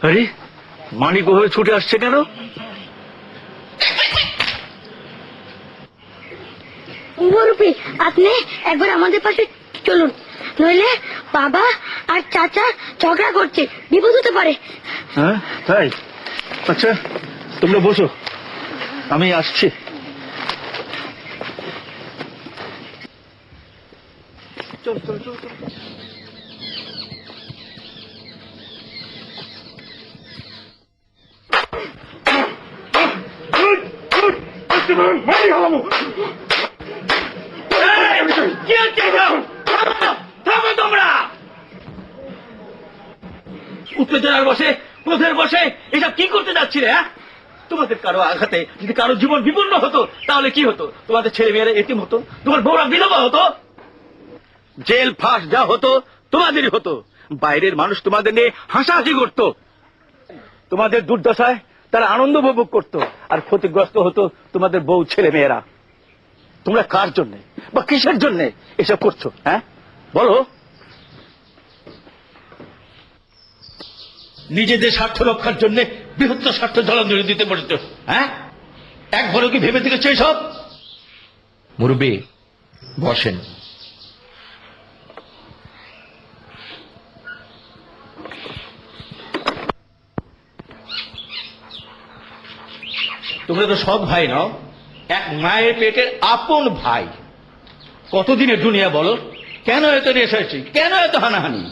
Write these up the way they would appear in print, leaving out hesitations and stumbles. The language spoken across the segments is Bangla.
আরে মানিক ওভাবে ছুটে আসছে কেন? মুরব্বি, আপনি একবার আমাদের পাশে চলুন, নইলে বাবা আর চাচা ঝগড়া করছে, বিপদ হতে পারে। হ্যাঁ তাই? আচ্ছা তোমরা বসো, আমি আসছি। চল চল চল চল। উত্তেজনার বসে, ক্রোধের বসে এসব কি করতে যাচ্ছিলে? হ্যাঁ, তোমাদের কারো আঘাতে যদি কারো জীবন বিপন্ন হতো তাহলে কি হতো? তোমাদের ছেলে মেয়েরা এতিম হতো, তোমার বউরা বিধবা হতো, জেল ফাঁস যা হতো তোমাদেরই হতো। বাইরের মানুষ তোমাদের নিয়ে হাসাহাসি করতো, তোমাদের দুর্দশায় তারা আনন্দ উপভোগ করতো, আর ক্ষতিগ্রস্ত হতো তোমাদের বউ ছেলে মেয়েরা। তোমরা কার জন্য বা কিসের জন্য এসব করছো? হ্যাঁ বলো। নিজেদের স্বার্থ রক্ষার জন্য বৃহত্তর স্বার্থ জলাঞ্জলি দিতে বলেছ। হ্যাঁ, একবারও কি ভেবে দেখেছো সব? মুরব্বী বসেন। তোমরা তো সৎ ভাই নাও, এক মায়ের পেটের আপন ভাই। কতদিনের দুনিয়া বলো? কেন এত রেশারেশি, কেন এত হানাহানি?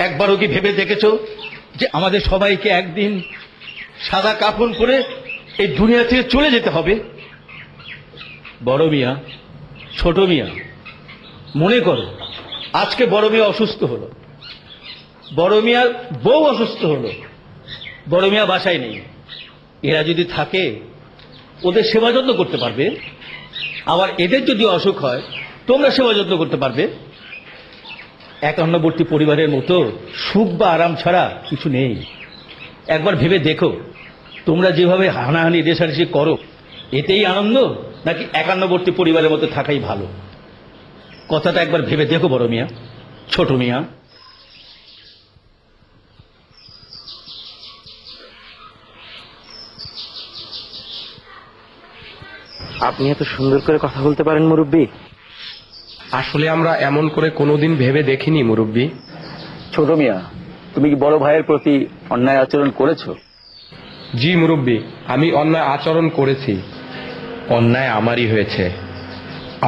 একবারও কি ভেবে দেখেছো যে আমাদের সবাইকে একদিন সাদা কাফন পরে এই দুনিয়া থেকে চলে যেতে হবে? বড় মিয়া, ছোট মিয়া, মনে করো আজকে বড় মিয়া অসুস্থ হলো, বড় মিয়ার বউ অসুস্থ হলো, বড় মিয়া বাসায় নেই। এরা যদি থাকে ওদের সেবা যত্ন করতে পারবে, আবার এদের যদি অসুখ হয় তোমরা সেবা যত্ন করতে পারবে। একান্নবর্তী পরিবারের মতো সুখ বা আরাম ছাড়া কিছু নেই। একবার ভেবে দেখো, তোমরা যেভাবে হানাহানি রেশারেশি করো, এতেই আনন্দ নাকি একান্নবর্তী পরিবারের মতো থাকাই ভালো? কথাটা একবার ভেবে দেখো বড় মিয়া, ছোট মিয়া। আপনি এত সুন্দর করে কথা বলতে পারেন মুরব্বী। আসলে আমরা এমন করে কোনোদিন ভেবে দেখিনি মুরব্বী। ছোট মিয়া, তুমি কি বড় ভাইয়ের প্রতি অন্যায় আচরণ করেছো? জি মুরব্বী, আমি অন্যায় আচরণ করেছি। অন্যায় আমারই হয়েছে।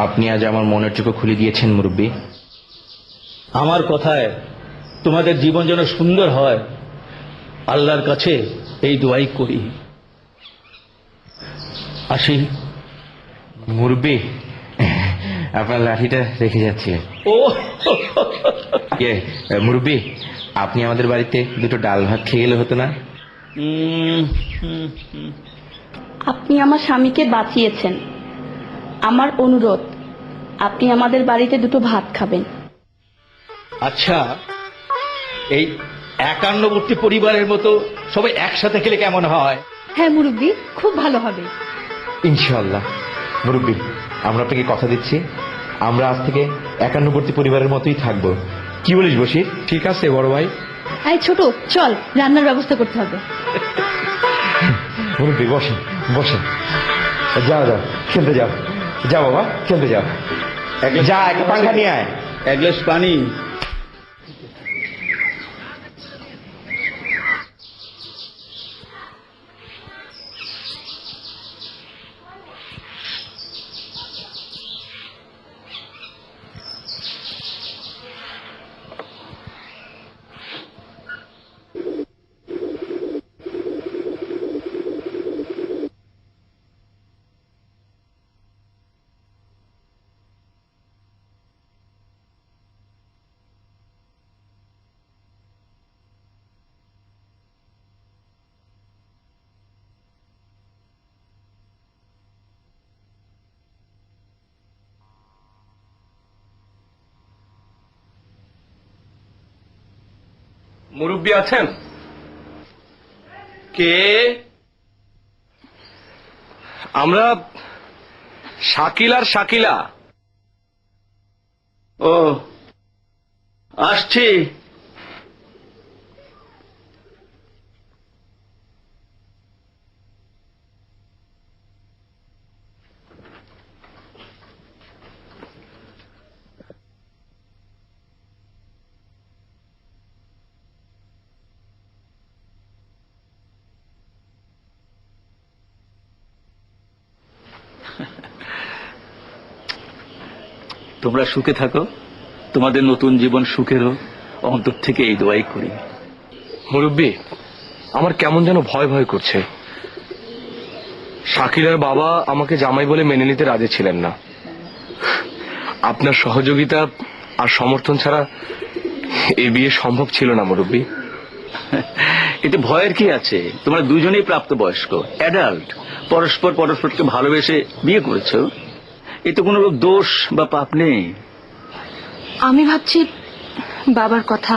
আপনি আজ আমার মনের চোখ খুলে দিয়েছেন মুরব্বী। আমার কথায় তোমাদের জীবন যেন সুন্দর হয়, আল্লাহর কাছে এই দোয়াই করি। আসি। মুরব্বী, আপনার লাঠিটা রেখে যাচ্ছে। ও মুরব্বী, আপনি আমাদের বাড়িতে দুটো ডাল ভাত খেয়ে গেলে হতো না? আপনি আমার স্বামীকে বাঁচিয়েছেন, আমার অনুরোধ আপনি আমাদের বাড়িতে দুটো ভাত খাবেন। আচ্ছা, এই একান্নবর্তী পরিবারের মতো সবাই একসাথে খেলে কেমন হয়? হ্যাঁ মুরব্বী, খুব ভালো হবে। ইনশাআল্লাহ। মুরব্বী, আমরা আপনাকে কথা দিচ্ছি, আমরা আজ থেকে একান্নবর্তী পরিবারের মতোই থাকবো। কি বলিস বশির? ঠিক আছে বড় ভাই। এই ছোট, চল রান্নার ব্যবস্থা করতে হবে। মুরব্বী বসেন বসেন। যাও যাও, খেলতে যাও। যাও বাবা, খেলতে যাও। যা, একটা পাঙ্খা নিয়ে আয়। এক গ্লাস পানি। মুরব্বী আছেন? কে? আমরা শাকিল আর শাকিলা। ও, আসছি। তোমরা সুখে থাকো, তোমাদের নতুন জীবন সুখের হোক, অন্তর থেকে এই দোয়াই করি। মুরব্বী, আমার কেমন যেন ভয় ভয় করছে। শাকিলার বাবা আমাকে জামাই বলে মেনে নিতে রাজি ছিলেন না। আপনার সহযোগিতা আর সমর্থন ছাড়া এই বিয়ে সম্ভব ছিল না মুরব্বী। এতে ভয়ের কি আছে? তোমরা দুজনেই প্রাপ্তবয়স্ক, অ্যাডাল্ট, পরস্পরকে ভালোবেসে বিয়ে করেছো। এতে কোনো দোষ বা পাপ নেই। আমি ভাবছি বাবার কথা।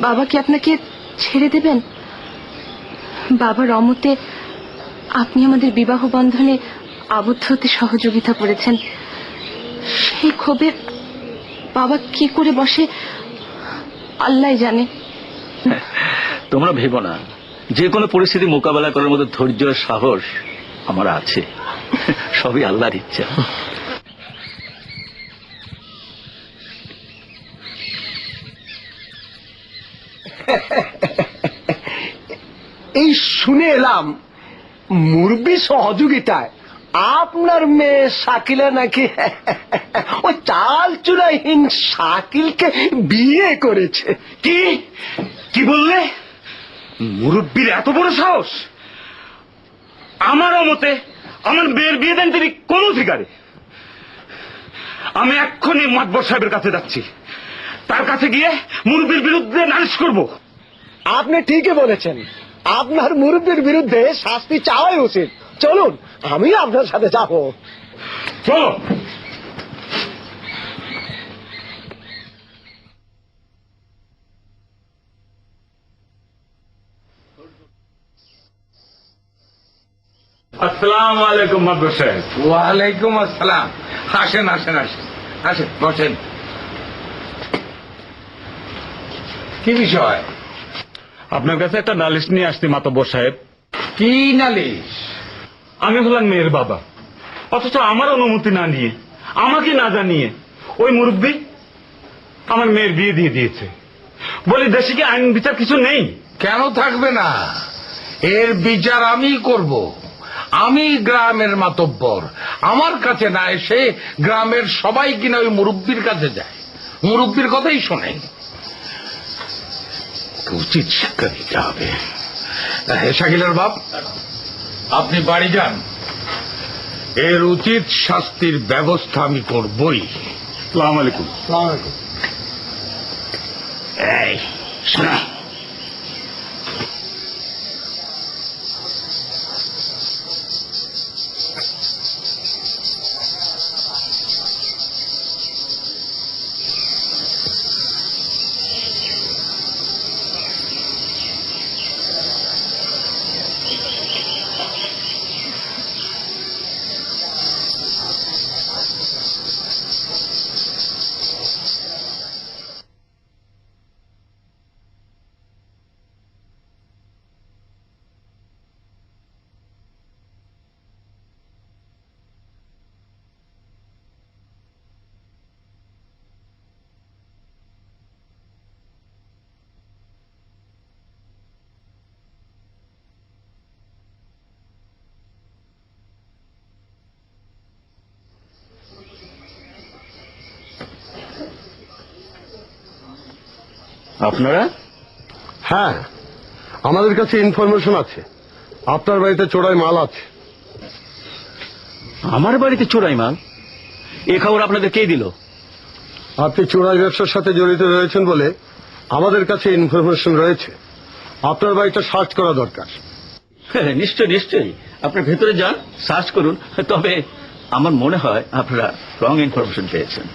বাবা কি আপনাকে ছেড়ে দেবেন? বাবার অমতে আপনি আমাদের বিবাহ বন্ধনে আবদ্ধ হতে সহযোগিতা করেছেন। সেই ক্ষোভে বাবা কি করে বসে আল্লাহ জানে। তোমরা ভেবো না, যে কোনো পরিস্থিতি মোকাবেলা করার মতো ধৈর্য আর সাহস আমার আছে। সবই আল্লাহর ইচ্ছা। এই শুনে এলাম মুরব্বী সহযোগিতায় আপনার মেয়ে শাকিলা নাকি ওই চাল চুরাইহীন শাকিলকে বিয়ে করেছে। কি কি বললে? মুরব্বীর এত বড় সাহস! আমার মতে আমার মেয়ের বিয়ে দেন তিনি কোন অধিকারে? আমি এক্ষুনি মাতবর সাহেবের কাছে যাচ্ছি, তার কাছে গিয়ে মুরব্বীর বিরুদ্ধে নালিশ করব। আপনি ঠিকই বলেছেন, আপনার মুরব্বীর বিরুদ্ধে শাস্তি চাওয়াই উচিত। চলুন, আমি আপনার সাথে যাব। চলো। আসসালামু আলাইকুম মাতবর সাহেব। ওয়ালাইকুম আসসালাম। আসেন আসেন আসেন আসেন, বসেন। কি বিষয়? আপনার কাছে একটা নালিশ নিয়ে আসছি মাতব্বর সাহেব। কি নালিশ? আমি হলাম মেয়ের বাবা, অথচ আমার অনুমতি না নিয়ে, আমাকে না জানিয়ে ওই মুরব্বী আমার মেয়ের বিয়ে দিয়ে দিয়েছে। বলি দেশে কি আইন বিচার কিছু নেই? কেন থাকবে না? এর বিচার আমি করব। আমি গ্রামের মাতব্বর। আমার কাছে না এসে গ্রামের সবাই কিনা ওই মুরব্বীর কাছে যায়, মুরব্বীর কথাই শোনে। উচিত শিক্ষা দিতে হবে। শাকিলার বাপ, আপনি বাড়ি যান। এর উচিত শাস্তির ব্যবস্থা আমি করবই। আসসালামু আলাইকুম। এই শোনা, আপনারা? হ্যাঁ, আমাদের কাছে ইনফরমেশন আছে আপনার বাড়িতে চোরাই মাল আছে। আমার বাড়িতে চোরাই মাল? এ খবর আপনাদের কে দিল? আপনি চোরাই ব্যবসার সাথে জড়িত রয়েছেন বলে আমাদের কাছে ইনফরমেশন রয়েছে। আপনার বাড়িটা সার্চ করা দরকার। হ্যাঁ, নিশ্চয়ই। আপনার ভেতরে যান, সার্চ করুন। তবে আমার মনে হয় আপনারা রং ইনফরমেশন পেয়েছেন।